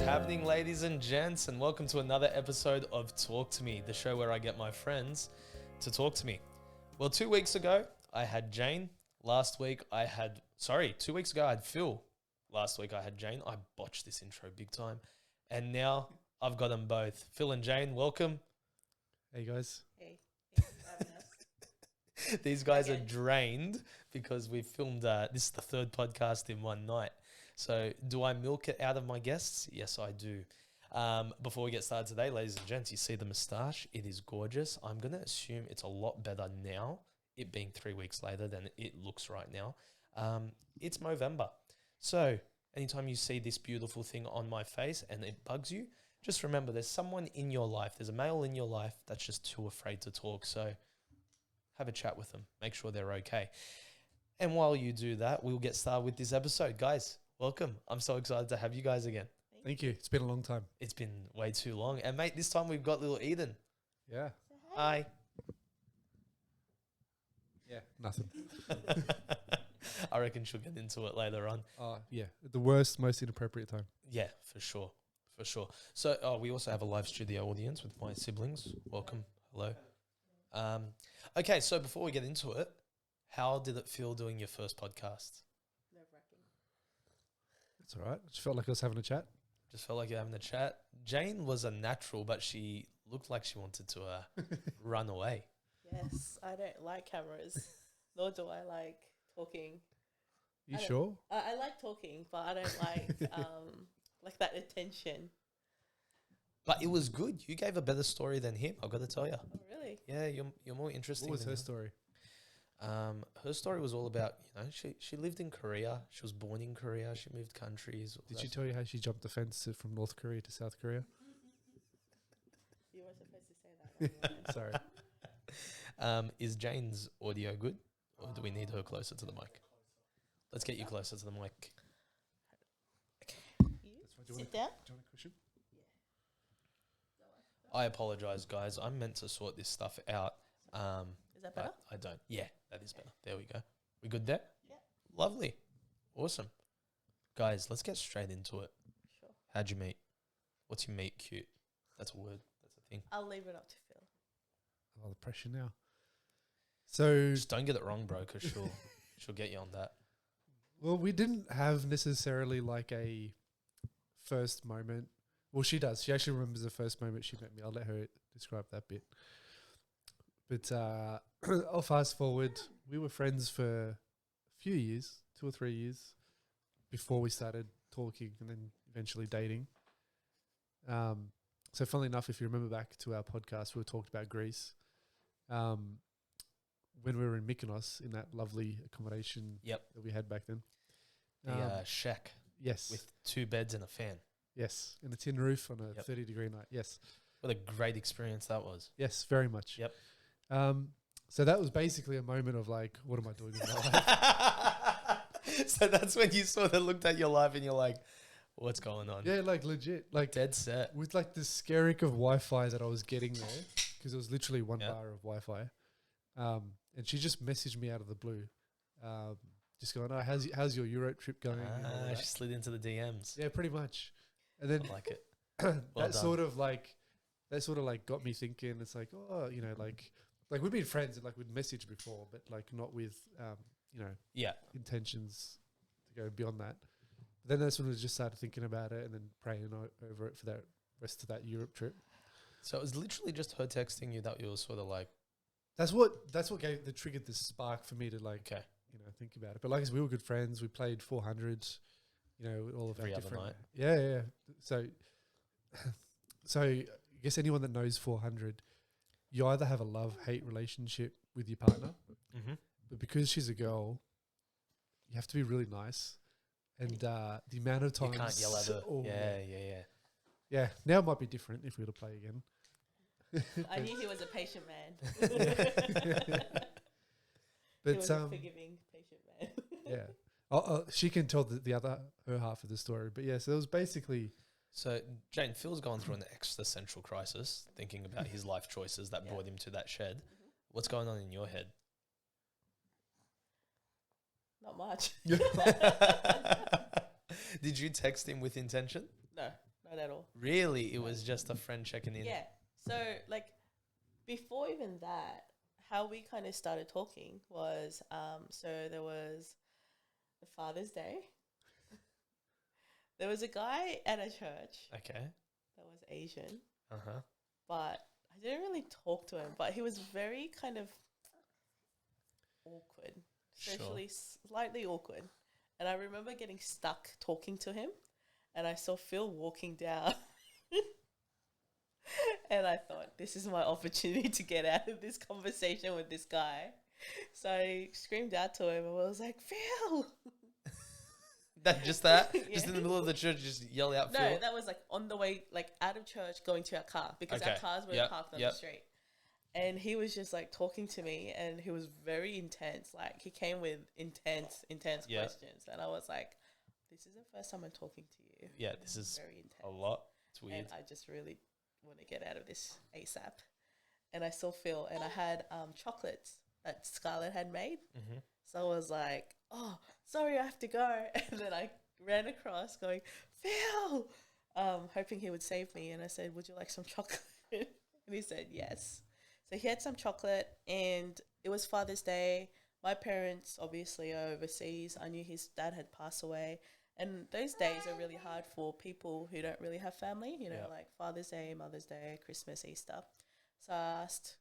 happening, ladies and gents, and welcome to another episode of Talk to Me, the show where I get my friends to talk to me. Well, 2 weeks ago, I had Jane. 2 weeks ago, I had Phil. Last week, I had Jane. I botched this intro big time. And now, I've got them both. Phil and Jane, welcome. Hey, guys. Hey, thanks for having us. These guys are drained because we filmed, this is the third podcast in one night. So do I milk it out of my guests? Yes, I do. Before we get started today, ladies and gents, you see the moustache. It is gorgeous. I'm going to assume it's a lot better now, it being 3 weeks later than it looks right now. It's Movember. So anytime you see this beautiful thing on my face and it bugs you, just remember there's someone in your life, there's a male in your life that's just too afraid to talk. So have a chat with them. Make sure they're okay. And while you do that, we'll get started with this episode. Guys, welcome. I'm so excited to have you guys again. Thank you. It's been a long time. It's been way too long. And mate, this time we've got little Eden. Yeah. Hi. Yeah. Nothing. I reckon she'll get into it later on. Yeah. The worst, most inappropriate time. Yeah, for sure. For sure. So we also have a live studio audience with my siblings. Welcome. Hello. Okay, so before we get into it, how did it feel doing your first podcast? Nerve-wracking. It's all right. Just felt like I was having a chat. Just felt like you're having a chat. Jane was a natural, but she looked like she wanted to run away. Yes, I don't like cameras, nor do I like talking. You sure? I like talking, but I don't like that attention. But it was good. You gave a better story than him, I've got to tell you. Oh, really? Yeah, you're more interesting. What was than her him. story? Her story was all about, she lived in Korea. She was born in Korea. She moved countries. Did she tell you how she jumped the fence from North Korea to South Korea? You were supposed to say that. Sorry. Is Jane's audio good? Or do we need her closer to the mic? Let's get you closer to the mic. You sit down. Do you want a cushion? I apologize, guys. I'm meant to sort this stuff out. Is that better? But I don't. Yeah, that is better. There we go. We good there? Yeah. Lovely. Awesome. Guys, let's get straight into it. Sure. How'd you meet? What's your meet cute? That's a word. That's a thing. I'll leave it up to Phil. Oh, the pressure now. So, Just don't get it wrong, bro, because she'll get you on that. well, we didn't have necessarily like a first moment. Well, she does. She actually remembers the first moment she met me. I'll let her describe that bit. But I'll fast forward. We were friends for a few years, 2 or 3 years, before we started talking and then eventually dating. So funnily enough, if you remember back to our podcast, we talked about Greece. When we were in Mykonos, in that lovely accommodation Yep. that we had back then. The shack Yes. with 2 beds and a fan. Yes. And a tin roof on a Yep. 30-degree night. Yes. What a great experience that was. Yes, very much. Yep. So that was basically a moment of like, what am I doing with my life? So that's when you sort of looked at your life and you're like, what's going on? Yeah, like legit. Like Dead set. with like the skerrick of Wi-Fi that I was getting there, because it was literally one Yep. bar of Wi-Fi. And she just messaged me out of the blue. Just going, oh, how's your Euro trip going? and all that. She slid into the DMs. Yeah, pretty much. And then I like it. that done. sort of like got me thinking. It's like, oh, like we've been friends and like we'd messaged before, but like not with Yeah. intentions to go beyond that. But then that's when I just started thinking about it and then praying over it for that rest of that Europe trip. So it was literally just her texting you that you were sort of like, That's what triggered the spark for me to like, okay, think about it. But like I said, we were good friends. We played 400, all of Every our other different. night. Yeah. So I guess anyone that knows 400, you either have a love-hate relationship with your partner, but because she's a girl, you have to be really nice. And the amount of times you can't yell at her. Oh, Yeah. yeah. Now it might be different if we were to play again. I knew he was a patient man. But he was a forgiving, patient man. yeah, she can tell her half of the story. But yeah, so it was basically. So Jane, Phil's gone through an existential crisis, thinking about his life choices that brought him to that shed. What's going on in your head? Not much. Did you text him with intention? No, not at all. Really? It was just a friend checking in. Yeah. So like before even that, how we kind of started talking was so there was the Father's Day. There was a guy at a church Okay. that was Asian, Uh-huh. but I didn't really talk to him. But he was very kind of awkward, Sure. socially slightly awkward. And I remember getting stuck talking to him, and I saw Phil walking down. And I thought, this is my opportunity to get out of this conversation with this guy. So I screamed out to him and I was like, Phil! Just that? Yeah. Just in the middle of the church, just yell out No, Phil? that was like on the way, like out of church, going to our car because our Okay. cars were Yep, parked on yep. the street. And he was just like talking to me and he was very intense. Like he came with intense Yeah. questions. And I was like, this is the first time I'm talking to you. Yeah, this is Very intense. a lot. It's weird. And I just really want to get out of this ASAP. And I saw Phil and I had chocolates that Scarlett had made. Mm-hmm. So I was like, oh, sorry, I have to go. And then I ran across going, Phil, hoping he would save me. And I said, would you like some chocolate? And he said, yes. So he had some chocolate and it was Father's Day. My parents obviously are overseas. I knew his dad had passed away. And those days are really hard for people who don't really have family, you know, Yeah. like Father's Day, Mother's Day, Christmas, Easter. So I asked,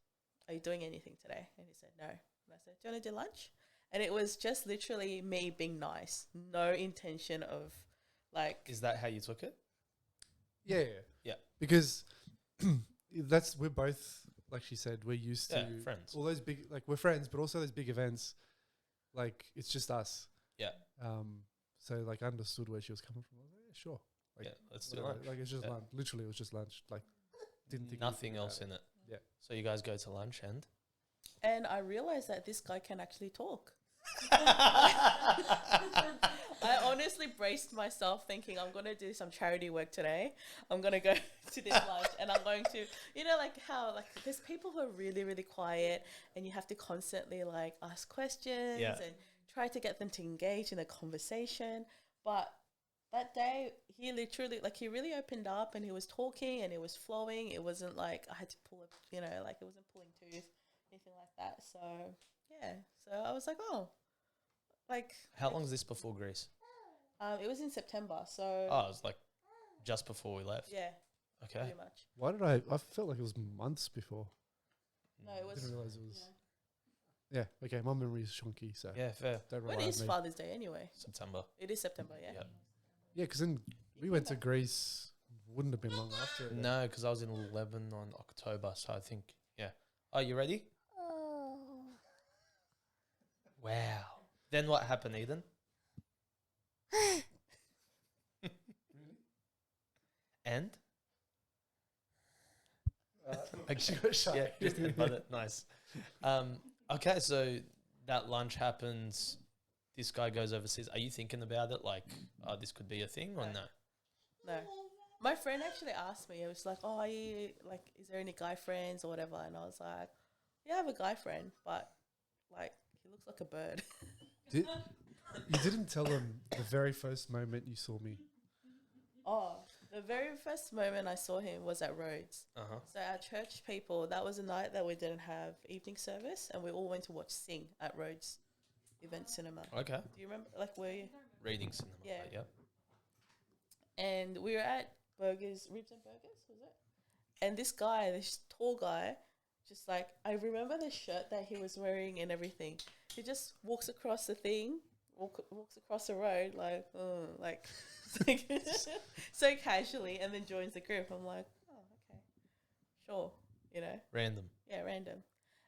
are you doing anything today? And he said, no. And I said, do you want to do lunch? And it was just literally me being nice. No intention of like... Is that how you took it? Yeah. Yeah. Because we're both, like she said, we're used Yeah, to friends. all those big, like we're friends, but also those big events, like it's just us. Yeah. So like I understood where she was coming from. I was like, yeah, sure. Like, Yeah, let's do whatever. lunch. Like it's just Yeah. lunch. Literally, it was just lunch. Like didn't think Nothing anything else about in it. Yeah. So you guys go to lunch and? And I realized that this guy can actually talk. I honestly braced myself thinking I'm going to do some charity work today. I'm going to go to this lunch and I'm going to, you know, like how like there's people who are really, really quiet and you have to constantly like ask questions Yeah. and try to get them to engage in a conversation. But that day he literally, like he really opened up and he was talking and it was flowing. It wasn't like I had to pull it, you know, like it wasn't pulling tooth, anything like that. So yeah, so I was like, oh, like How long is this before Greece? it was in September, so Oh, it was like just before we left. yeah, Okay. pretty much. Why did I felt like it was months before. No, it I was. didn't realize it was. Yeah. Okay. My memory is shonky, so Yeah, fair. don't When rely is on me. Father's Day anyway? September. It is September, yeah. Yeah. Yeah, because then we went to Greece. Wouldn't have been long after. it. No, because I was in Lebanon on October, so I think, yeah. Oh, you ready? Wow. Then what happened, Eden? And? She got shy. Yeah, just headbutt it. Nice. Okay, so that lunch happens. This guy goes overseas. Are you thinking about it like, oh, this could be a thing or No. no? No. My friend actually asked me, it was like, oh, are you, like, is there any guy friends or whatever? And I was like, yeah, I have a guy friend, but, like, he looks like a bird. You didn't tell them the very first moment you saw me. Oh, the very first moment I saw him was at Rhodes. Uh-huh. So our church people, that was a night that we didn't have evening service, and we all went to watch Sing at Rhodes Event Cinema. Okay. Do you remember, like, were you? Reading cinema. Yeah. Yep. And we were at Burgers, Ribs and Burgers, was it? And this guy, this tall guy, just like, I remember the shirt that he was wearing and everything. He just walks across the thing, walks across the road, like so casually, and then joins the group. I'm like, oh, okay, sure, you know. Random. Yeah, random.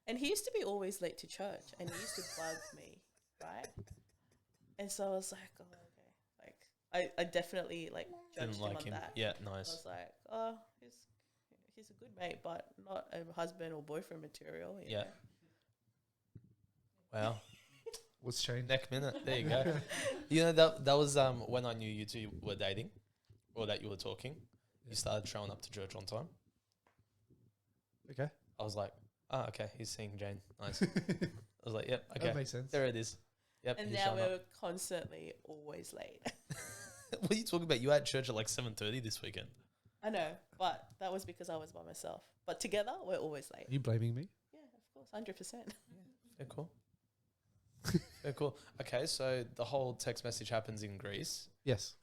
And he used to be always late to church, and he used to bug me, right? And so I was like, oh, okay. Like, I definitely, like, judged Didn't like him him. on that. Yeah, I nice. was like, oh, he's a good mate, but not a husband or boyfriend material. You Yeah. know? Wow. What's changed? Neck minute. There you go. You know, that was when I knew you two were dating or that you were talking. You started showing up to church on time. Okay. I was like, oh, okay, he's seeing Jane. Nice. I was like, yep, okay. That makes sense. There it is. Yep. And he's now showing up. we're constantly always late. What are you talking about? You were at church at like 7:30 this weekend. I know, but that was because I was by myself. But together, we're always late. Are you blaming me? Yeah, of course, 100%. Fair cool. Fair cool. Okay, so the whole text message happens in Greece. Yes.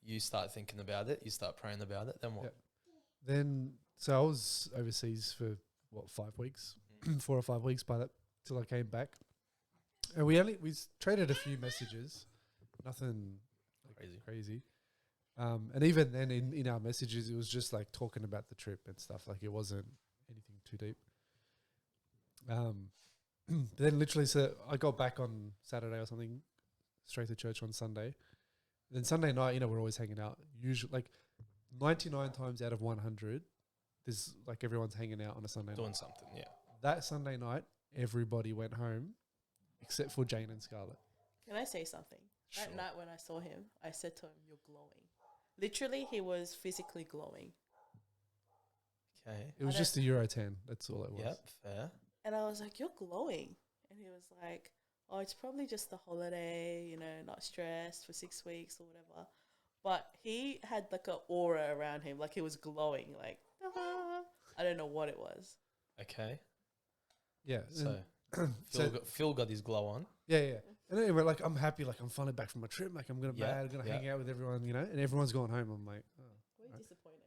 You start thinking about it. You start praying about it. Then what? Yep. Then, so I was overseas for what, 5 weeks, 4 or 5 weeks by that till I came back, and we traded a few messages, nothing like crazy. And even then, in our messages, it was just like talking about the trip and stuff. Like it wasn't anything too deep. But then literally, so I got back on Saturday or something, straight to church on Sunday. Then Sunday night, you know, we're always hanging out. Usually, like 99 times out of 100, there's like everyone's hanging out on a Sunday Doing night. something, yeah. That Sunday night, everybody went home except for Jane and Scarlett. Can I say something? Sure. That night when I saw him, I said to him, "You're glowing." Literally, he was physically glowing. Okay. It was I just a Euro 10. That's all it was. Yep, fair. And I was like, "You're glowing." And he was like, "Oh, it's probably just the holiday, you know, not stressed for 6 weeks or whatever." But he had like an aura around him, like he was glowing, like, "Ah." I don't know what it was. Okay. Yeah. So So- Phil got his glow on. Yeah. And anyway, like I'm happy, like I'm finally back from my trip. Like I'm gonna Yeah, I'm gonna yeah. hang out with everyone, you know. And everyone's gone home. I'm like, oh. We're Right. disappointed.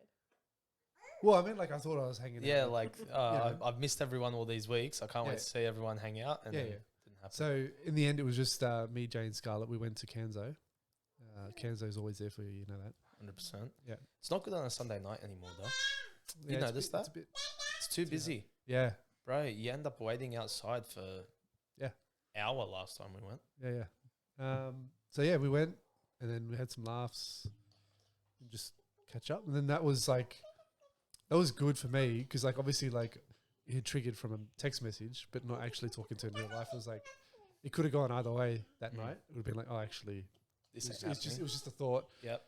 Well, I mean, like I thought I was hanging Yeah, out. like Yeah. I've missed everyone all these weeks. I can't wait Yeah. to see everyone hang out. And Yeah, then yeah. it didn't happen. So in the end, it was just me, Jane, Scarlett. We went to Canzo. Canzo's always there for you, you know that. 100%. Yeah. It's not good on a Sunday night anymore, though. Yeah, it's noticed It's a that? bit, It's too busy. yeah, Bro, you end up waiting outside for Yeah. hour last time we went. yeah. So yeah, we went, and then we had some laughs, and just catch up, and then that was good for me because like obviously like it had triggered from a text message, but not actually talking to her in real life. It was like it could have gone either way that night. It would have been like, oh, actually, This it is was just a thought, Yep.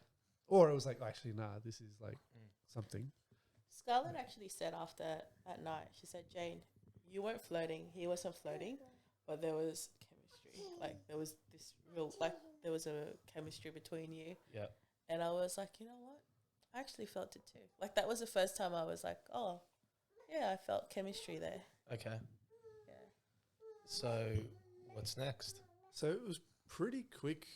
or it was like, actually, nah, this is like something. Scarlett actually said after that night, she said, "Jane, you weren't flirting. He wasn't flirting, but there was chemistry. Like there was this real, like there was a chemistry between you." Yep. And I was like, you know what? I actually felt it too. Like that was the first time I was like, oh, yeah, I felt chemistry there. Okay. Yeah. So what's next? So it was pretty quick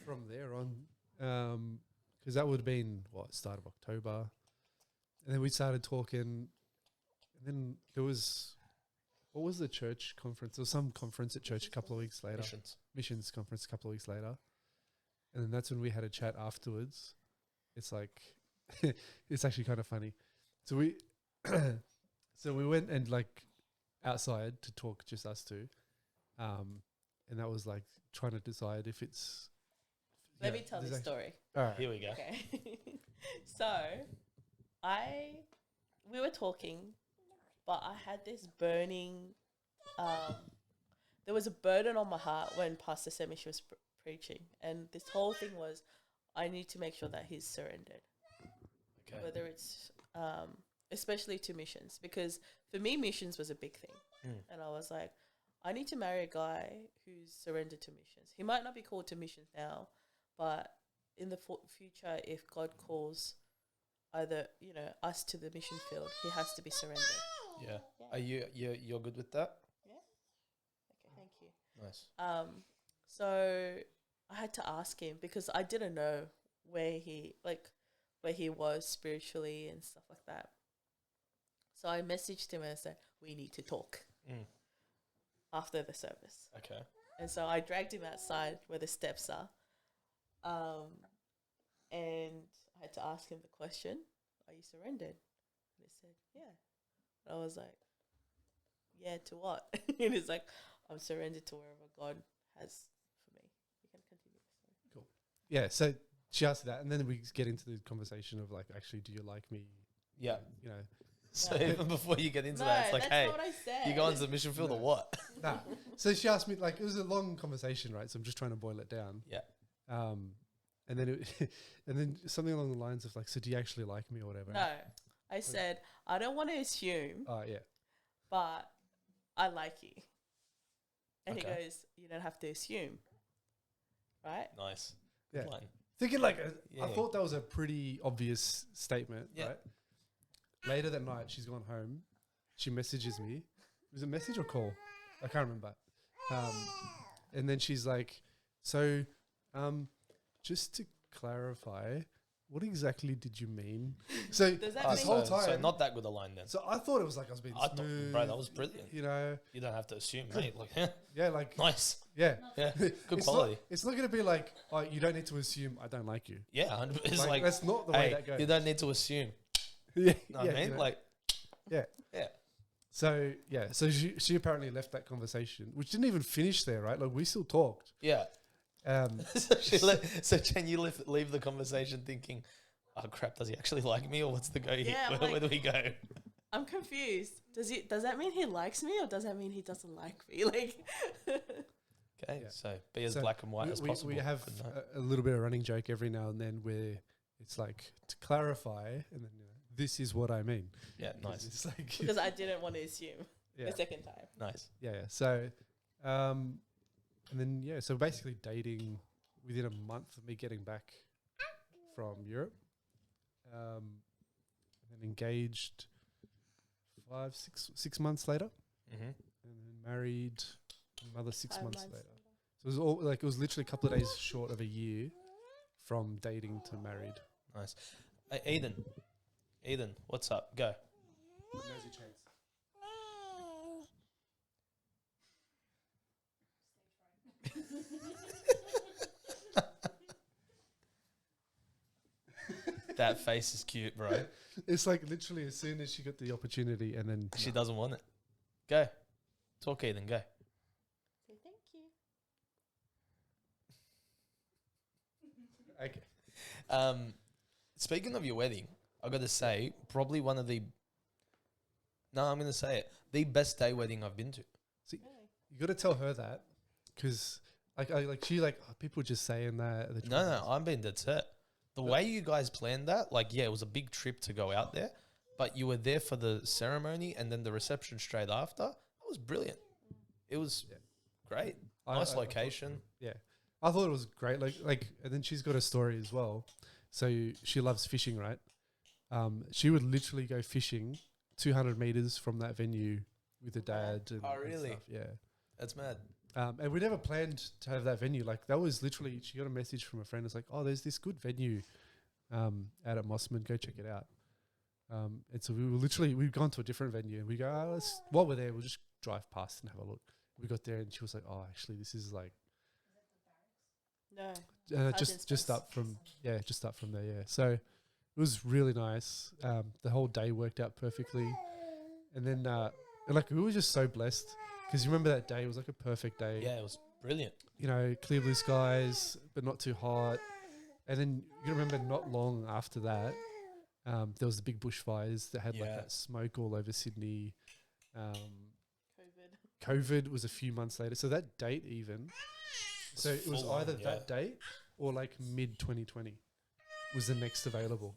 from there on, because that would have been start of October, and then we started talking, and then there was what was the church conference? There was some conference at church a couple of weeks later, missions conference a couple of weeks later, and then that's when we had a chat afterwards. It's like it's actually kind of funny. So we so we went and like outside to talk, just us two, and that was like trying to decide if it's. Let me tell this story. All right. Here we go. Okay. So we were talking, but I had this burning, there was a burden on my heart when Pastor Semish was preaching. And this whole thing was, I need to make sure that he's surrendered. Okay. Whether it's, especially to missions. Because for me, missions was a big thing. And I was like, I need to marry a guy who's surrendered to missions. He might not be called to missions now, but in the future, if God calls either, you know, us to the mission field, he has to be surrendered. Yeah. Are you're good with that? Yeah. Okay, thank you. Nice. So I had to ask him because I didn't know where he was spiritually and stuff like that. So I messaged him and I said, we need to talk after the service. Okay. And so I dragged him outside where the steps are. And I had to ask him the question, are you surrendered? And he said, yeah. And I was like, yeah, to what? And he's like, I'm surrendered to wherever God has for me. You can continue the story. Cool. Yeah, so she asked that, and then we get into the conversation of like, actually, do you like me? Yeah. You know, So No. even before you get into No, that, it's like, that's hey, not what I said. you go into the mission field or what? nah. So she asked me, like, it was a long conversation, right? So I'm just trying to boil it down. Yeah. And then and then something along the lines of like, so do you actually like me or whatever? No, I said, I don't want to assume, Oh, yeah. but I like you. And Okay. he goes, you don't have to assume. Right? Nice. Yeah. Good line. Thinking like, Yeah. I thought that was a pretty obvious statement, Yeah. right? Later that night, she's gone home. She messages me. Was it message or call? I can't remember. And then she's like, so, just to clarify, what exactly did you mean? So Does that Oh, this mean whole so time, not that good a line then. so I thought it was like I was being I thought, smooth. bro, that was brilliant. You know, You don't have to assume, mate. Like, yeah, like, nice. yeah. Yeah, good It's quality. It's not going to be like, oh, you don't need to assume I don't like you. Yeah, 100%. It's like, that's not the way hey, that goes. you don't need to assume. yeah, Know what I mean? you know. Like, Yeah. Yeah. So yeah, so she apparently left that conversation, which didn't even finish there, right? Like we still talked. yeah. Um, So can you leave the conversation thinking, oh crap, does he actually like me, or what's the go here? Yeah, I'm Where do we go? I'm confused. Does that mean he likes me, or does that mean he doesn't like me? Like, Okay, Yeah. so be as So black and white as possible. we have Good night. a little bit of running joke every now and then where it's like to clarify, and then this is what I mean. Yeah, nice, It's like because I didn't want to assume yeah, the second time. nice. yeah. So, and then yeah, so basically dating within a month of me getting back from Europe, and then engaged 6 months later, Mm-hmm. and then married another 6 5 months months later. So it was all like it was literally a couple of days short of a year from dating to married. Nice. Hey, Eden, what's up? Go. That face is cute, bro. It's like literally as soon as she got the opportunity, and then She doesn't want it. Go. Talk, Eden. Go. Say thank you. Okay. Speaking of your wedding, I got to say, probably one of the. No, I'm going to say it. The best day wedding I've been to. Really? You got to tell her that because people just saying that. at the No, tributes. I'm being dead set. The way you guys planned that, like, yeah, it was a big trip to go out there, but you were there for the ceremony and then the reception straight after. That was brilliant. It was Yeah. great. I- Nice I thought- location. Yeah, I thought it was great. And then she's got a story as well. So she loves fishing, right? She would literally go fishing 200 meters from that venue with her dad. And, Oh, and really? stuff. Yeah. That's mad. And we never planned to have that venue. Like that was literally, she got a message from a friend. It's like, oh, there's this good venue out at Mossman. Go check it out. And so we've gone to a different venue and we go, while we're there, we'll just drive past and have a look. We got there and she was like, oh, actually, this is like, No. just Sergeant's up from, just up from there. Yeah. So it was really nice. The whole day worked out perfectly. And then, and like, we were just so blessed because you remember that day, it was like a perfect day. Yeah, it was brilliant. You know, clear blue skies, but not too hot. And then you remember not long after that, there was the big bushfires that had like Yeah. that smoke all over Sydney. COVID. COVID was a few months later. So that date even, so it was full on, either yeah. that date or like mid 2020 was the next available.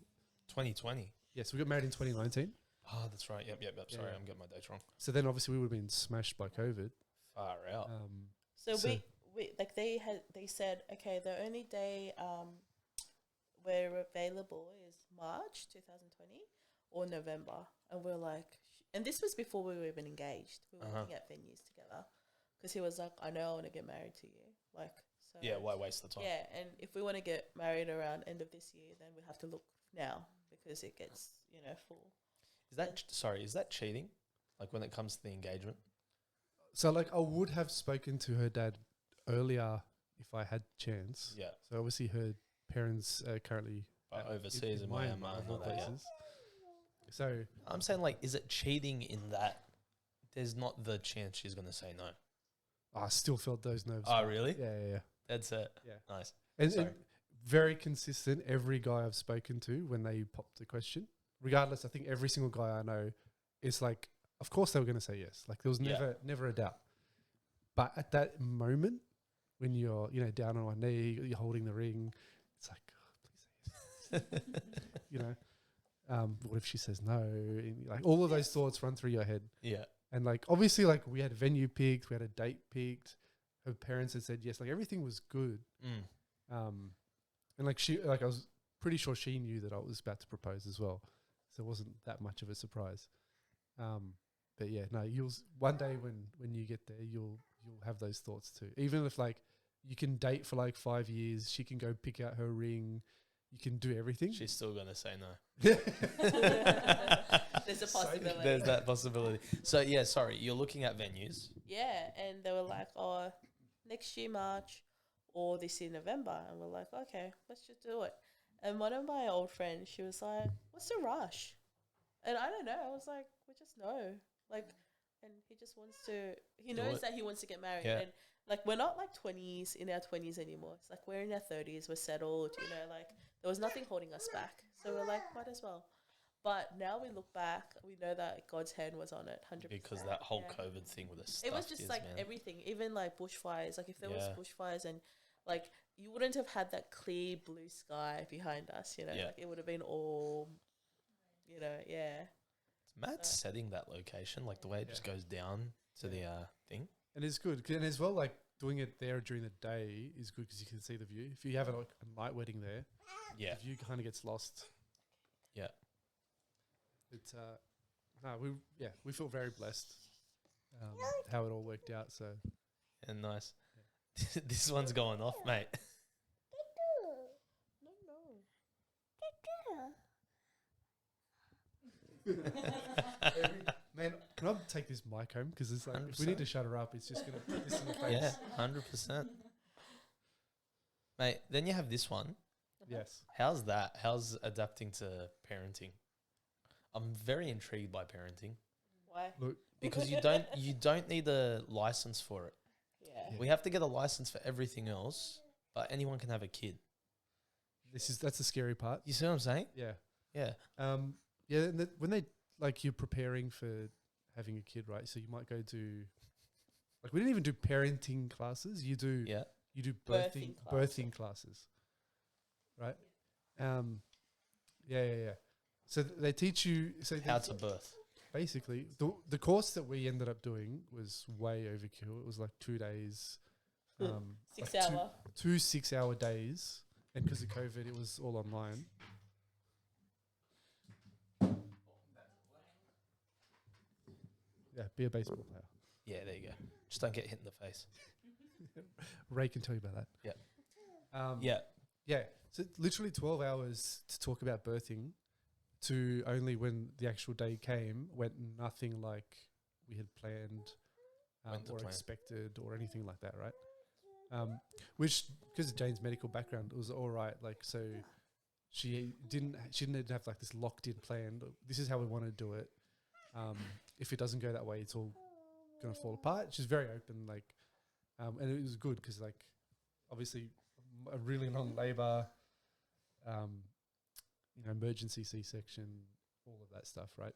2020. Yes, we got married in 2019. Oh, that's right. Yep. Sorry, Yeah. I'm getting my dates wrong. So then obviously we would have been smashed by COVID. Far out. So, So- we like they said, okay, the only day we're available is March 2020 or November, and we're like, and this was before we were even engaged. We were looking at venues together because he was like, I know I want to get married to you, like, so Yeah, why waste the time? yeah, and if we want to get married around end of this year, then we have to look now because it gets full. Is that cheating? Like when it comes to the engagement? So like I would have spoken to her dad earlier if I had chance. Yeah. So obviously her parents are currently Overseas in Myanmar and all that, yeah. So I'm saying, like, is it cheating in that there's not the chance she's going to say no? I still felt those nerves. Oh, really? Yeah. That's it. Yeah. Nice. And Sorry. very consistent. Every guy I've spoken to when they popped the question, regardless, I think every single guy I know is like, of course they were going to say yes. Like there was Yeah. never a doubt. But at that moment, when you're down on one knee, you're holding the ring, it's like, oh, please say yes. What if she says no? And like all of those thoughts run through your head. Yeah. And like obviously, like we had a venue picked, we had a date picked. Her parents had said yes. Like everything was good. Mm. and like I was pretty sure she knew that I was about to propose as well, so it wasn't that much of a surprise. But yeah, no, one day when you get there, you'll have those thoughts too. Even if like you can date for like 5 years, she can go pick out her ring, you can do everything. She's still gonna say no. There's a possibility. There's that possibility. So yeah, sorry, you're looking at venues. Yeah, and they were like, "Oh, next year March or this year November," and we're like, "Okay, let's just do it." And one of my old friends, she was like, "What's the rush?" And I don't know. I was like, "We just know." Like, and he just wants to. He knows that he wants to get married, and like we're not like in our 20s anymore. It's like we're in our 30s. We're settled. You know, like there was nothing holding us back. So we're like, might as well. But now we look back, we know that God's hand was on it, 100%. Because that whole COVID thing with us. It was just like everything, even like bushfires. Like if there was bushfires and like you wouldn't have had that clear blue sky behind us, you know, like it would have been all, you know, Matt setting that location, like the way it just goes down to the thing. And it's good. And as well, like doing it there during the day is good because you can see the view. If you have a night wedding there, the view kind of gets lost. Yeah. It's we feel very blessed how it all worked out. So and nice. Yeah. This one's going off, mate. Man, can I take this mic home? Because it's like, if we need to shut her up, it's just going to put this in the face. Yeah, 100%. Mate, then you have this one. Yes. How's that? How's adapting to parenting? I'm very intrigued by parenting. Why? Look, because you don't need a license for it. Yeah. We have to get a license for everything else, but anyone can have a kid. That's the scary part. You see what I'm saying? Yeah. Yeah. Yeah, and when they like you're preparing for having a kid, right? So you might go to like we didn't even do parenting classes. You do birthing classes. Right? Yeah. So they teach you how to birth. Basically, the course that we ended up doing was way overkill. It was like 2 days, 6 like hour. two 6-hour days, and because of COVID, it was all online. Yeah, be a baseball player. Yeah, there you go. Just don't get hit in the face. Ray can tell you about that. Yeah. Yeah. So literally 12 hours to talk about birthing to only when the actual day came went nothing like we had planned or expected or anything like that, right? Which, because of Jane's medical background, it was all right. Like, so she didn't have like this locked in plan. This is how we want to do it. If it doesn't go that way, it's all going to fall apart. She's very open, like, and it was good because, like, obviously a really long labour, emergency C-section, all of that stuff, right?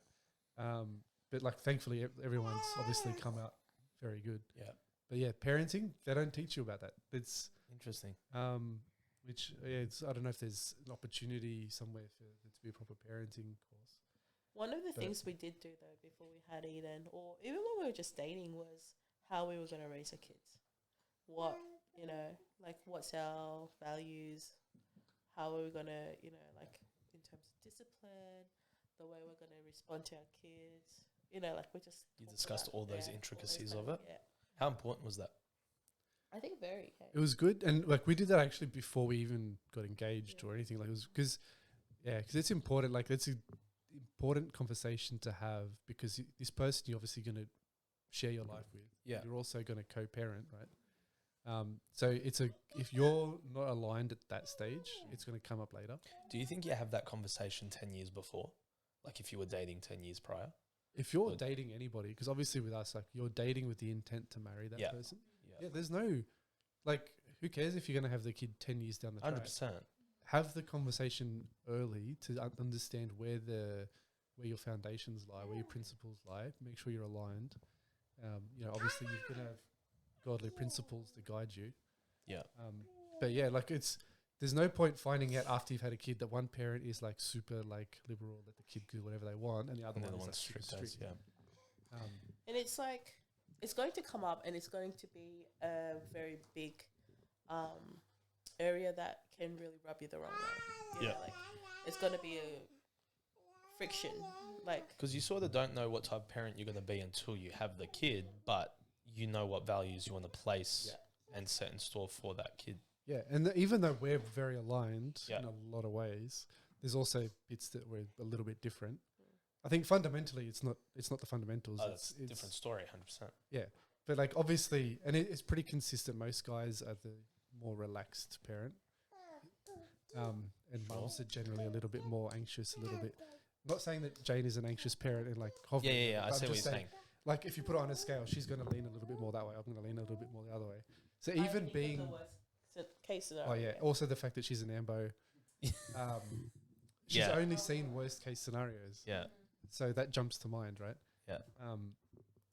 But like, thankfully, everyone's obviously come out very good. Yeah. But yeah, parenting, they don't teach you about that. It's interesting. I don't know if there's an opportunity somewhere for there to be a proper parenting course. One of the things we did do though before we had Eden, or even when we were just dating, was how we were going to raise our kids. What, like what's our values? How are we going to, like in terms of discipline, the way we're going to respond to our kids. Like we just you discussed all those intricacies of it. Yeah. How important was that? I think very. Yeah. It was good, and like we did that actually before we even got engaged or anything. Like it was because it's important. Like it's an important conversation to have because this person you're obviously going to share your life with. Yeah, you're also going to co-parent, right? So if you're not aligned at that stage, it's going to come up later. Do you think you have that conversation 10 years before? Like if you were dating 10 years prior? If you're dating anybody, because obviously with us, like you're dating with the intent to marry that person. Yeah, there's no, like, who cares if you're going to have the kid 10 years down the track? 100%. Have the conversation early to understand where your foundations lie, where your principles lie. Make sure you're aligned. Obviously you're going to have godly principles to guide you. Yeah. But yeah, like there's no point finding out after you've had a kid that one parent is like super like liberal, let the kid do whatever they want, and the other one is like super strict. Yeah. And it's like, it's going to come up and it's going to be a very big area that can really rub you the wrong way. You Yeah. know, like it's gonna be a friction. Like Because you sort of don't know what type of parent you're going to be until you have the kid, but you know what values you want to place and set in store for that kid. Yeah, and even though we're very aligned Yeah. in a lot of ways, there's also bits that we're a little bit different. I think fundamentally, it's not the fundamentals. Oh, that's a different story, 100%. Yeah, but like obviously, and it's pretty consistent. Most guys are the more relaxed parent, and mums are generally a little bit more anxious, a little bit. Not saying that Jane is an anxious parent and like hovering. Yeah. I but see I'm what just you're saying. Like if you put it on a scale, she's going to lean a little bit more that way. I'm going to lean a little bit more the other way. So I even think being, the worst case scenario. oh yeah, also the fact that she's an ambo, she's Yeah. only seen worst case scenarios. Yeah. So that jumps to mind, right? Yeah.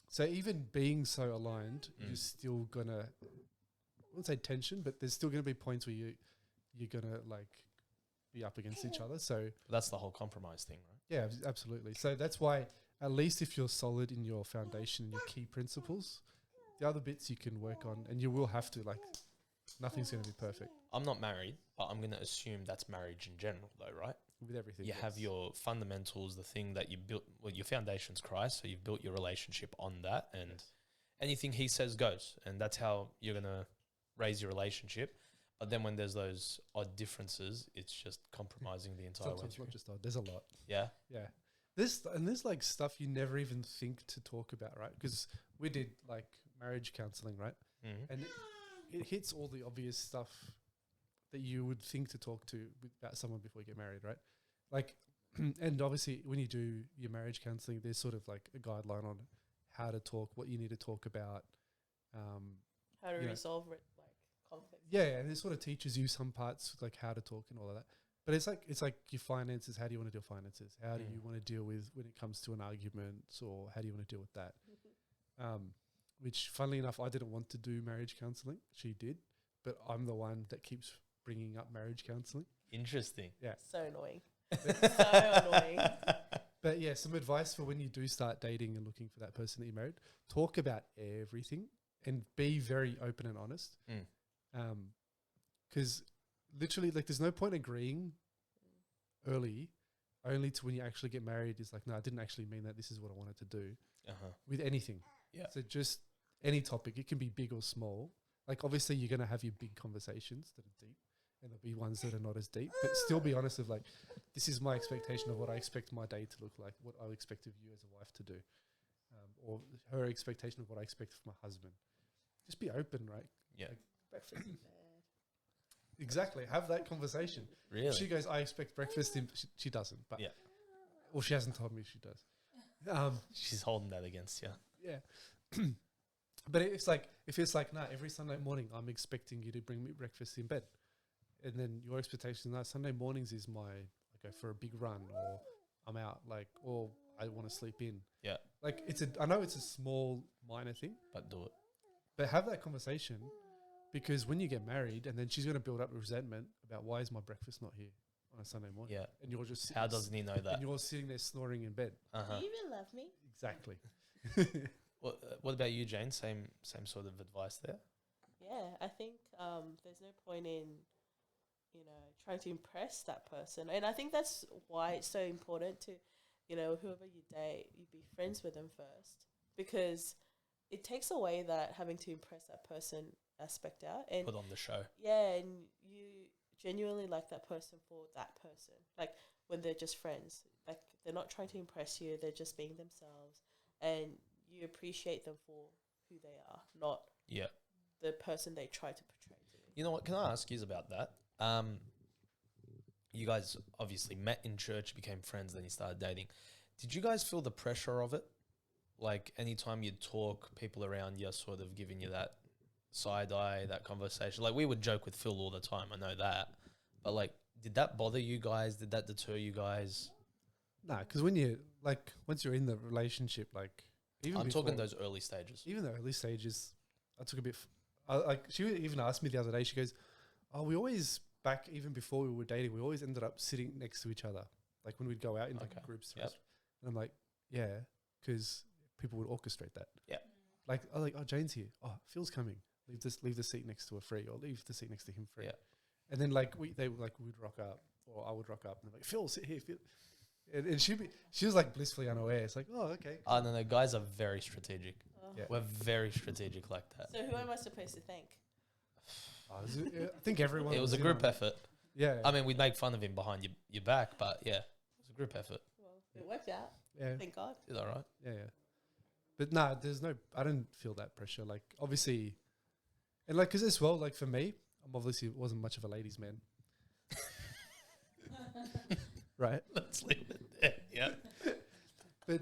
So even being so aligned, you're still gonna, I wouldn't say tension, but there's still gonna be points where you're gonna like be up against each other. So That's the whole compromise thing, right? yeah, absolutely. So that's why at least if you're solid in your foundation and your key principles, the other bits you can work on, and you will have to like. Nothing's gonna be perfect I'm not married, but I'm going to assume that's marriage in general, though, right? with everything. You have your fundamentals, the thing that you built, well, your foundation's Christ, so you've built your relationship on that, and anything he says goes, and that's how you're going to raise your relationship. But then when there's those odd differences, it's just compromising the entire way Sometimes through. not just odd. There's a lot. Yeah. Yeah. There's like stuff you never even think to talk about, right? Because we did like marriage counseling, right? Mm-hmm. And it hits all the obvious stuff that you would think to talk to about someone before you get married, right? Like, and obviously when you do your marriage counseling, there's sort of like a guideline on how to talk, what you need to talk about. How to you know. resolve like conflict. Yeah, and it sort of teaches you some parts like how to talk and all of that. But it's like your finances. How do you want to deal with finances? How do you want to deal with when it comes to an argument, or how do you want to deal with that? Which, funnily enough, I didn't want to do marriage counselling. She did, but I'm the one that keeps bringing up marriage counselling. Interesting. Yeah. So annoying. So annoying. But yeah, some advice for when you do start dating and looking for that person that you married. Talk about everything and be very open and honest. Because literally, like, there's no point agreeing early, only to when you actually get married is like, no, I didn't actually mean that. This is what I wanted to do with anything. Yeah. So just any topic, it can be big or small. Like, obviously, you're going to have your big conversations that are deep, and there'll be ones that are not as deep, but still be honest of like, this is my expectation of what I expect my day to look like, what I expect of you as a wife to do, or her expectation of what I expect of my husband. Just be open, right? Yeah. Like, Breakfast in bed. exactly. Have that conversation. Really? She goes, I expect breakfast in, she doesn't, but, Yeah. well, she hasn't told me she does. She's holding that against you. Yeah. But if it's like, nah, every Sunday morning I'm expecting you to bring me breakfast in bed. And then your expectation, no, Sunday mornings is I go for a big run, or I'm out, like, or I want to sleep in. Yeah. Like, I know it's a small, minor thing, But do it. but have that conversation, because when you get married, and then she's going to build up resentment about, why is my breakfast not here on a Sunday morning? Yeah. And you're just How doesn't he know that? and you're sitting there snoring in bed. Do you even love me? Exactly. What about you, Jane? Same sort of advice there? Yeah, I think there's no point in, trying to impress that person. And I think that's why it's so important to, whoever you date, you be friends with them first. Because it takes away that having to impress that person aspect out. And Put on the show. yeah, and you genuinely like that person for that person. Like, when they're just friends. Like, they're not trying to impress you, they're just being themselves. And you appreciate them for who they are, not the person they try to portray to you. You know what? Can I ask you about that? You guys obviously met in church, became friends, then you started dating. Did you guys feel the pressure of it? Like, anytime you'd talk, people around you sort of giving you that side eye, that conversation. Like, we would joke with Phil all the time, I know that. But, like, did that bother you guys? Did that deter you guys? Nah, because once you're in the relationship, like, even I'm talking before- those early stages. even the early stages, I took a bit. She even asked me the other day. She goes, "Oh, we always back even before we were dating, we always ended up sitting next to each other, like when we'd go out in like Okay. groups." Yep. And I'm like, "Yeah," because people would orchestrate that. Yeah. Like, oh, Jane's here. Oh, Phil's coming. Leave the seat next to her free, or leave the seat next to him free. Yeah. And then we'd rock up, or I would rock up, and they're like, Phil, sit here, Phil. And she was like blissfully unaware. It's like, oh, okay. Oh, no, guys are very strategic. Yeah. We're very strategic like that. So who am I supposed to thank? I think everyone. It was a group effort. Yeah. I mean, we'd make fun of him behind your back, but yeah, it was a group effort. Well, it worked out. Yeah. Thank God. Is that right? Yeah. But nah, I didn't feel that pressure. Like, obviously, and like, cause as well, like for me, I'm obviously wasn't much of a ladies' man. Right. Let's leave it there. Yeah. But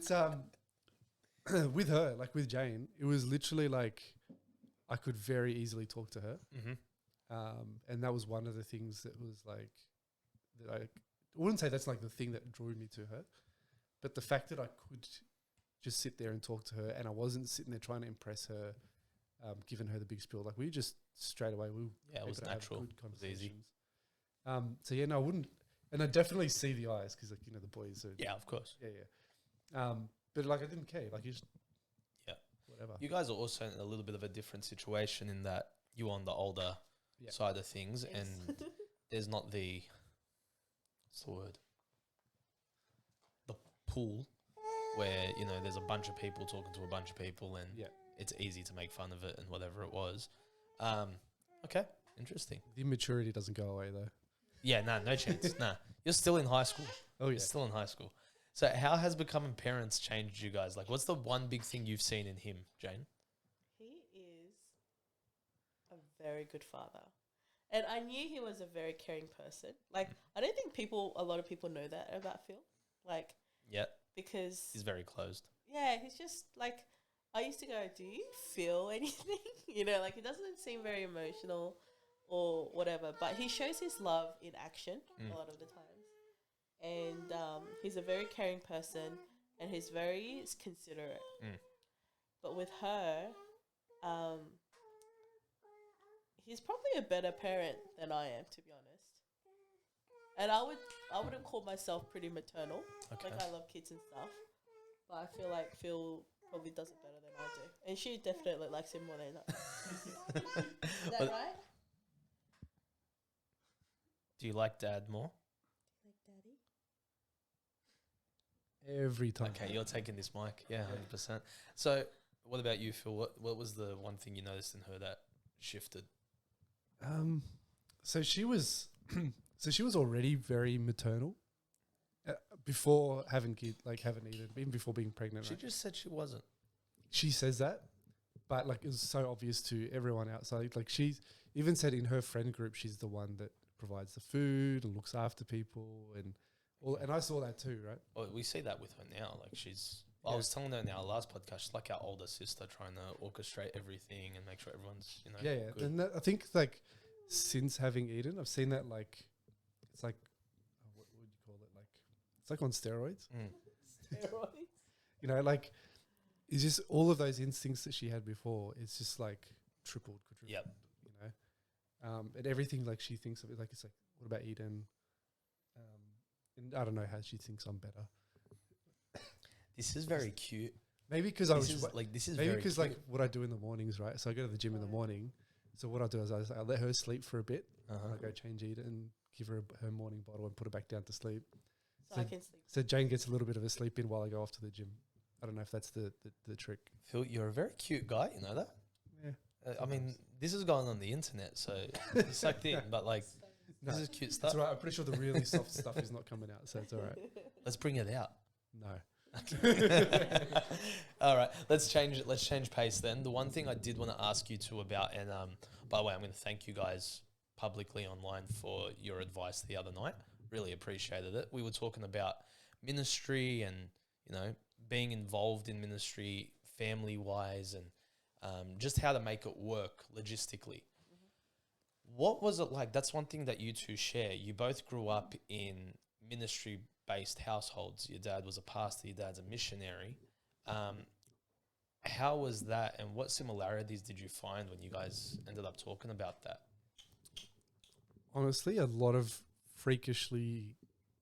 with her, like with Jane, it was literally like I could very easily talk to her. Mm-hmm. And that was one of the things that was like, that I wouldn't say that's like the thing that drew me to her, but the fact that I could just sit there and talk to her, and I wasn't sitting there trying to impress her, giving her the big spiel. Like we just straight away, It was able to have natural. good It was easy. conversations. So yeah, no, I wouldn't, and I definitely see the eyes because like the boys are Yeah, of course. yeah. But like I didn't care, like you just whatever. You guys are also in a little bit of a different situation in that you're on the older side of things, Yes. and there's not the what's the word? The pool where there's a bunch of people talking to a bunch of people, and it's easy to make fun of it and whatever it was. Okay, interesting. The immaturity doesn't go away though. Yeah, no chance. Nah, you're still in high school. Oh yeah. You're still in high school. So how has becoming parents changed you guys? Like, what's the one big thing you've seen in him, Jane? He is a very good father. And I knew he was a very caring person. Like, I don't think a lot of people know that about Phil. Like, Yeah, because, he's very closed. yeah, he's just like, I used to go, do you feel anything? Like, he doesn't seem very emotional or whatever, but he shows his love in action a lot of the times. And he's a very caring person, and he's very considerate. But with her, he's probably a better parent than I am, to be honest. And I wouldn't call myself pretty maternal. Okay. Like, I love kids and stuff, but I feel like Phil probably does it better than I do, and she definitely likes him more than that. Is that right? Do you like Dad more? Like Daddy? Every time. Okay, you're taking this mic. Yeah, 100%. So what about you, Phil? What was the one thing you noticed in her that shifted? So she was already very maternal before having having Eden, even before being pregnant. She right? just said she wasn't. She says that, but like it's so obvious to everyone outside. Like she's even said in her friend group, she's the one that provides the food and looks after people and all. And I saw that too, right? Well, we see that with her now. Like I was telling her in our last podcast, she's like our older sister trying to orchestrate everything and make sure everyone's, Yeah. good. And I think like since having Eden, I've seen that like it's like what would you call it? Like it's like on steroids. Steroids? Like it's just all of those instincts that she had before. It's just like tripled, quadrupled. Yep. And everything like she thinks of it. Like it's like, what about Eden? And I don't know how she thinks I'm better. This is very cute. Maybe because I was this is maybe very because cute. like what I do in the mornings, right? So I go to the gym in the morning. So what I do is I let her sleep for a bit. And I go change Eden and give her her morning bottle and put her back down to sleep. So I can sleep. So Jane gets a little bit of a sleep in while I go off to the gym. I don't know if that's the trick. Phil, you're a very cute guy. You know that? Yeah. I mean, this is going on the internet, so it's like in. But like, this is cute stuff. That's all right. I'm pretty sure the really soft stuff is not coming out, so it's all right. Let's bring it out. No. All right, let's change pace then. The one thing I did want to ask you two about, and by the way, I'm going to thank you guys publicly online for your advice the other night. Really appreciated it. We were talking about ministry and being involved in ministry, family wise, and just how to make it work logistically. What was it like? That's one thing that you two share. You both grew up in ministry-based households. Your dad was a pastor, your dad's a missionary. How was that, and what similarities did you find when you guys ended up talking about that? Honestly, a lot of freakishly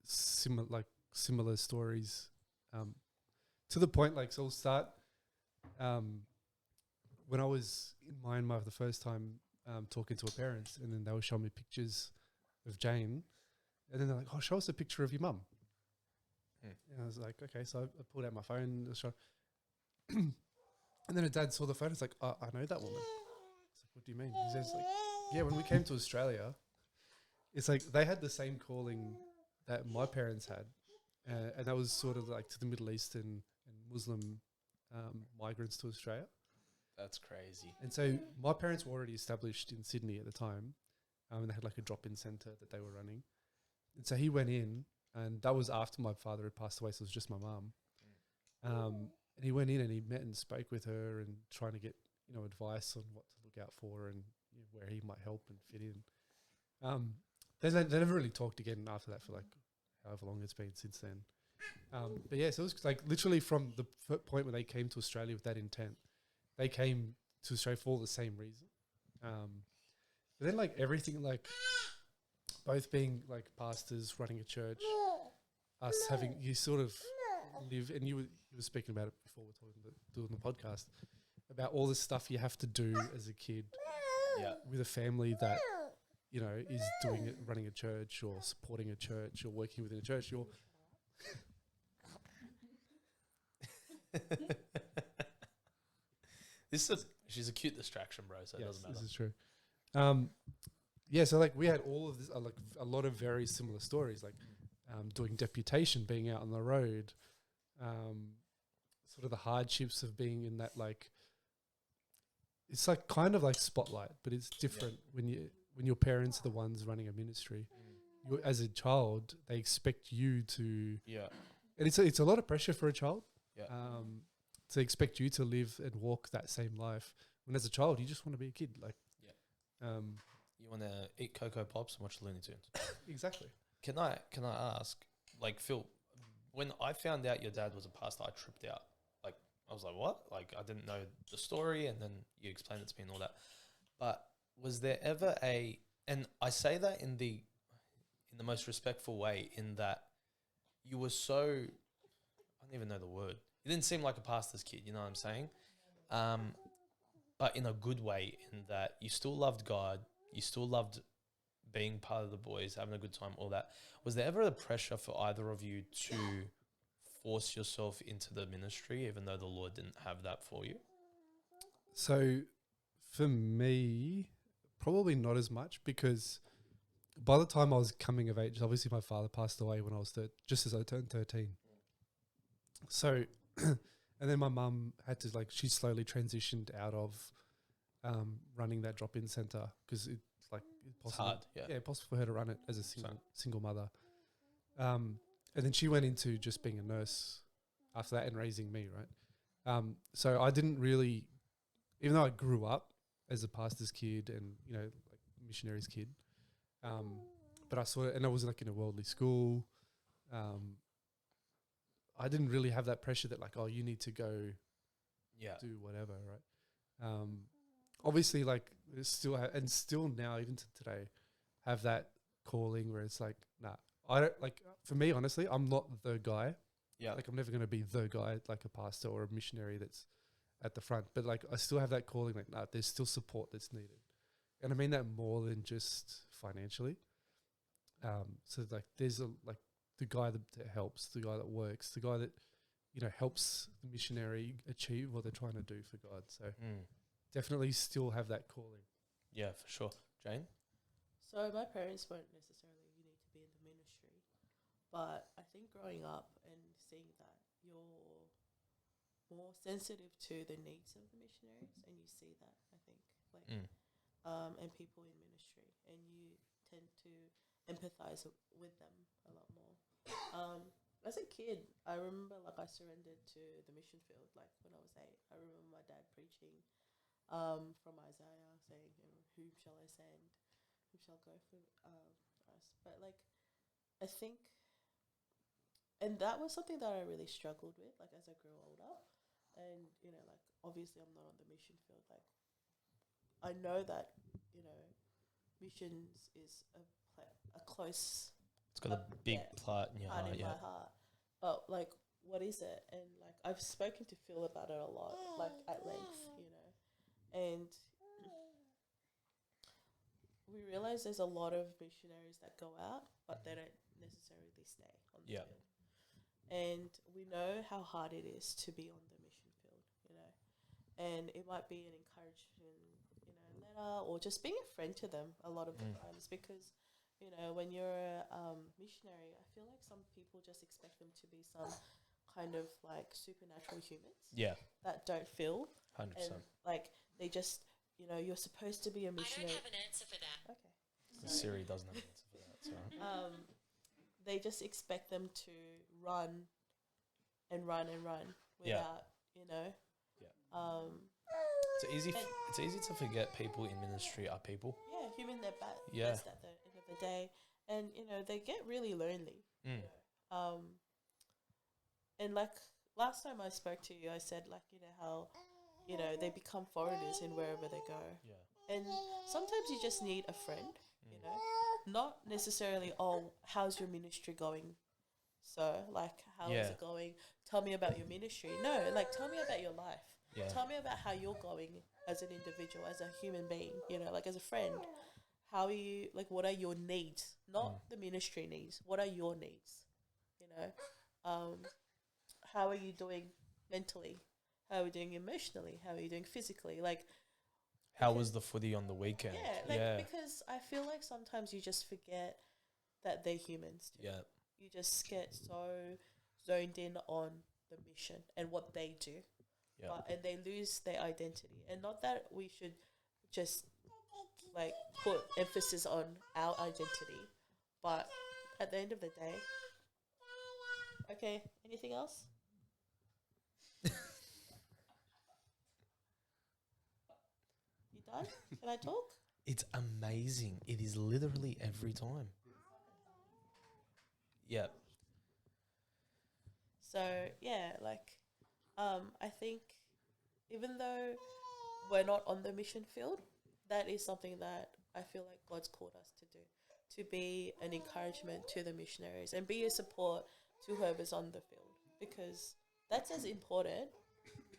similar stories. To the point, like, so we'll start when I was in Myanmar for the first time talking to her parents, and then they were showing me pictures of Jane. And then they're like, oh, show us a picture of your mum. Hmm. And I was like, okay. So I pulled out my phone and showed. And then her dad saw the photo. It's like, oh, I know that woman. It's like, what do you mean? He says, like, yeah, when we came to Australia, it's like they had the same calling that my parents had. And that was sort of like to the Middle Eastern and Muslim migrants to Australia. That's crazy. And so my parents were already established in Sydney at the time. And they had like a drop-in centre that they were running. And so he went in, and that was after my father had passed away, so it was just my mum. And he went in and he met and spoke with her and trying to get, advice on what to look out for and where he might help and fit in. They never really talked again after that for like however long it's been since then. But yeah, so it was like literally from the point when they came to Australia with that intent, they came to Australia for the same reason. But then like everything, like both being like pastors running a church, us having, you sort of live, and you were speaking about it before we're talking about doing the podcast, about all the stuff you have to do as a kid with a family that, is doing it, running a church or supporting a church or working within a church. She's a cute distraction, bro, so it doesn't matter. This is true. So like we had all of this, like a lot of very similar stories, like doing deputation, being out on the road, sort of the hardships of being in that, like, it's like kind of like spotlight, but it's different when your parents are the ones running a ministry. You, as a child, they expect you to, and it's a lot of pressure for a child, to expect you to live and walk that same life. When as a child, you just want to be a kid, like, you want to eat Cocoa Pops and watch Looney Tunes. Exactly. Can I ask, like, Phil, when I found out your dad was a pastor, I tripped out. Like, I was like, what? Like, I didn't know the story, and then you explained it to me and all that. But was there ever and I say that in the most respectful way, in that you were so, I don't even know the word. You didn't seem like a pastor's kid, you know what I'm saying? But in a good way, in that you still loved God, you still loved being part of the boys, having a good time, all that. Was there ever a pressure for either of you to force yourself into the ministry, even though the Lord didn't have that for you? So for me, probably not as much, because by the time I was coming of age, obviously my father passed away when I was just as I turned 13. So, and then my mum had to, like, she slowly transitioned out of running that drop-in centre, because it's like impossible. It's hard, yeah. Impossible for her to run it as a single mother. And then she went into just being a nurse after that and raising me, right? So I didn't really, even though I grew up as a pastor's kid and, like missionaries kid, but I saw it, and I was like in a worldly school. I didn't really have that pressure that, like, oh, you need to go do whatever, right? Obviously, like, there's still and still now, even to today, have that calling where it's like, nah, I don't, like, for me, honestly, I'm not the guy. Yeah. Like, I'm never going to be the guy, like a pastor or a missionary that's at the front. But, like, I still have that calling, like, nah, there's still support that's needed. And I mean that more than just financially. So, like, there's like the guy that helps, the guy that works, the guy that, helps the missionary achieve what they're trying to do for God. So definitely still have that calling. Yeah, for sure. Jane? So my parents weren't necessarily, you need to be in the ministry. But I think growing up and seeing that you're more sensitive to the needs of the missionaries, and you see that, I think, like, and people in ministry, and you tend to empathize with them a lot more. As a kid, I remember, like, I surrendered to the mission field, like, when I was 8. I remember my dad preaching from Isaiah, saying, whom shall I send? Who shall go for us? But, like, I think, and that was something that I really struggled with, like, as I grew older. And, like, obviously I'm not on the mission field. Like, I know that, missions is a close... It's got a big part in your heart, my heart. But, like, what is it? And, like, I've spoken to Phil about it a lot, like, at length, and we realize there's a lot of missionaries that go out, but they don't necessarily stay on the Yeah. field. And we know how hard it is to be on the mission field, you know. And it might be an encouragement, letter, or just being a friend to them a lot of the times, because when you're a missionary, I feel like some people just expect them to be some kind of like supernatural humans Yeah. that don't feel, 100%. and like they just you're supposed to be a missionary. I don't have an answer for that. Okay. Siri doesn't have an answer for that. So. They just expect them to run and run and run without, Yeah. um, It's easy to forget people in ministry are people. yeah, human Yeah. best at the end of the day, and they get really lonely. And like last time I spoke to you, I said like how they become foreigners in wherever they go, Yeah. and sometimes you just need a friend, not necessarily, oh, how's your ministry going? So like, how is Yeah. it going? Tell me about your ministry. No, like tell me about your life. Yeah. Tell me about how you're going as an individual, as a human being, like as a friend. How are you, like, what are your needs? Not the ministry needs. What are your needs? How are you doing mentally? How are you doing emotionally? How are you doing physically? Like, How was the footy on the weekend? because I feel like sometimes you just forget that they're humans too. Yeah. You just get so zoned in on the mission and what they do. Yeah. And they lose their identity. And not that we should just like put emphasis on our identity, but at the end of the day. Okay, anything else? You done? Can I talk? It's amazing. It is literally every time. Yeah. So yeah, like I think even though we're not on the mission field, that is something that I feel like God's called us to do, to be an encouragement to the missionaries and be a support to whoever's on the field, because that's as important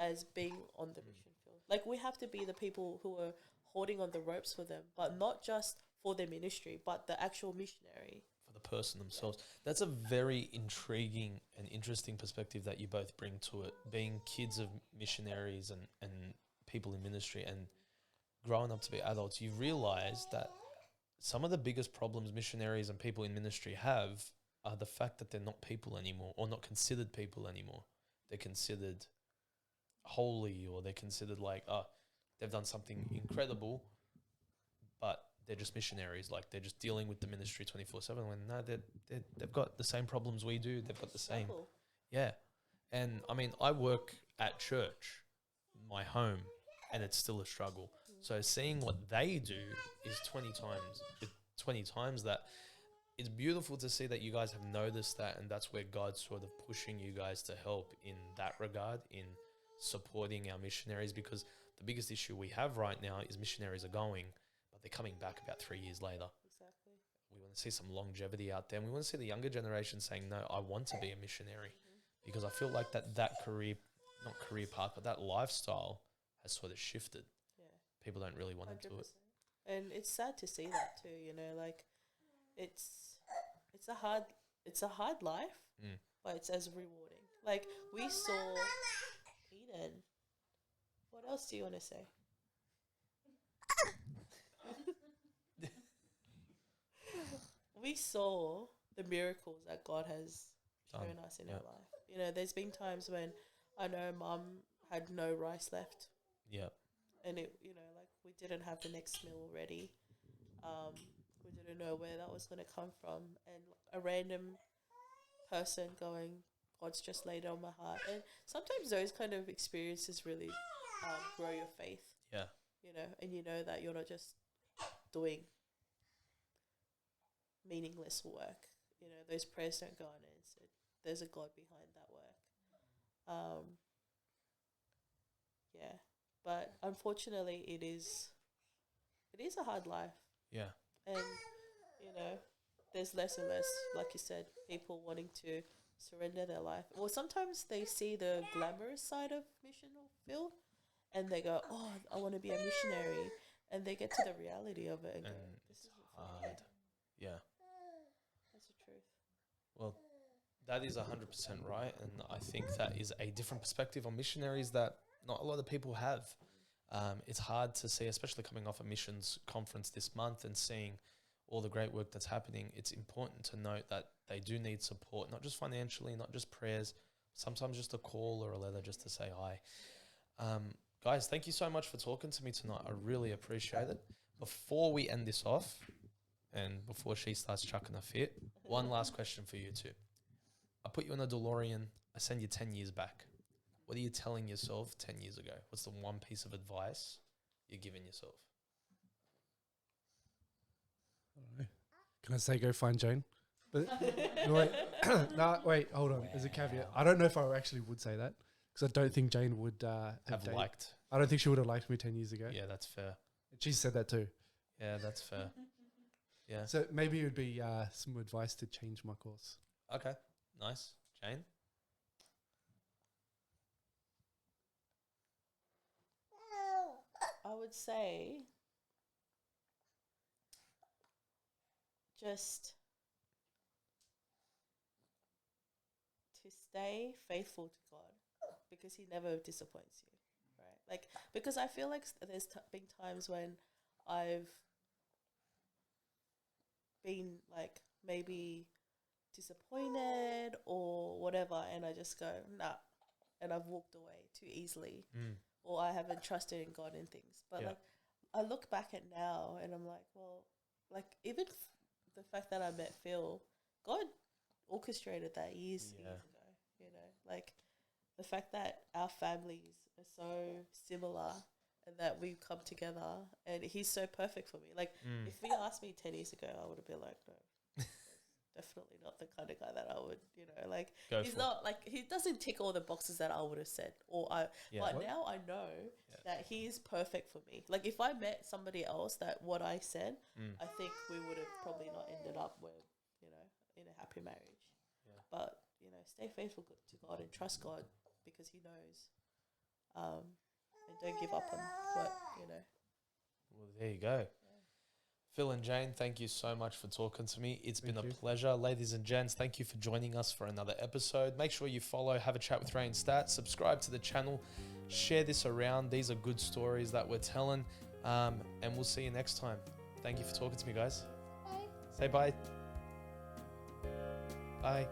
as being on the mission field. Like, we have to be the people who are holding on the ropes for them, but not just for their ministry, but the actual missionary. For the person themselves. That's a very intriguing and interesting perspective that you both bring to it. Being kids of missionaries and people in ministry and growing up to be adults, you realize that some of the biggest problems missionaries and people in ministry have are the fact that they're not people anymore, or not considered people anymore. They're considered holy, or they're considered like, they've done something incredible, but they're just missionaries. Like, they're just dealing with the ministry 24/7. When no, they've got the same problems we do. They've got the same. Yeah. And I mean, I work at church, my home, and it's still a struggle. So seeing what they do is 20 times that. It's beautiful to see that you guys have noticed that, and that's where God's sort of pushing you guys to help in that regard, in supporting our missionaries, because the biggest issue we have right now is missionaries are going, but they're coming back about 3 years later. Exactly. We want to see some longevity out there, and we want to see the younger generation saying, no, I want to be a missionary, because I feel like that career, not career path, but that lifestyle has sort of shifted. Yeah. People don't really want to do it. And it's sad to see that too, like it's a hard life, but it's as rewarding. Like, we saw Eden. What else do you want to say? We saw the miracles that God has shown us in our life. There's been times when I know Mum had no rice left. Yeah. And it, like, we didn't have the next meal ready. We didn't know where that was going to come from. And a random person going, God's just laid it on my heart. And sometimes those kind of experiences really grow your faith. Yeah. And you know that you're not just doing meaningless work. Those prayers don't go unanswered. There's a God behind that work. Yeah. But unfortunately, it is a hard life. Yeah. And, there's less and less, like you said, people wanting to surrender their life. Or sometimes they see the glamorous side of missional field and they go, oh, I want to be a missionary. and they get to the reality of it and, go, And this it's isn't for me. hard. Yeah. That's the truth. Well, that is 100% right. And I think that is a different perspective on missionaries that not a lot of people have. It's hard to see, especially coming off a missions conference this month and seeing all the great work that's happening. It's important to note that they do need support, not just financially, not just prayers, sometimes just a call or a letter just to say hi. Guys, thank you so much for talking to me tonight. I really appreciate it. Before we end this off, and before she starts chucking a fit, one last question for you two. I put you in a DeLorean. I send you 10 years back. What are you telling yourself 10 years ago? What's the one piece of advice you're giving yourself? I don't know. Can I say go find Jane? But no, wait, wait, hold on. There's a caveat. I don't know if I actually would say that because I don't think Jane would Have liked. I don't think she would have liked me 10 years ago. Yeah, that's fair. She said that too. Yeah, that's fair. Yeah. So maybe it would be some advice to change my course. Okay. Nice. Jane? I would say just to stay faithful to God because He never disappoints you, right? Like, because I feel like there's been times when I've been like maybe disappointed or whatever, and I just go, nah, and I've walked away too easily. Or I haven't trusted in God in things. But Yeah. like, I look back at now and I'm like, well, like even the fact that I met Phil, God orchestrated that years ago. You know, like the fact that our families are so similar and that we've come together, and he's so perfect for me. Like if he asked me 10 years ago, I would have been like, no. Definitely not the kind of guy that I would, you know, like he's not like, he doesn't tick all the boxes that I would have said but now I know that he is perfect for me. Like if I met somebody else that what I said, I think we would have probably not ended up with, you know, in a happy marriage. But, you know, stay faithful to God and trust God because He knows. And don't give up on what, you know. Well, there you go. Phil and Jane, thank you so much for talking to me. It's been a you. pleasure. Ladies and gents, thank you for joining us for another episode. Make sure you follow, have a chat with Ray and Stats, subscribe to the channel, share this around. These are good stories that we're telling, and we'll see you next time. Thank you for talking to me, guys. Bye. Say bye. Bye.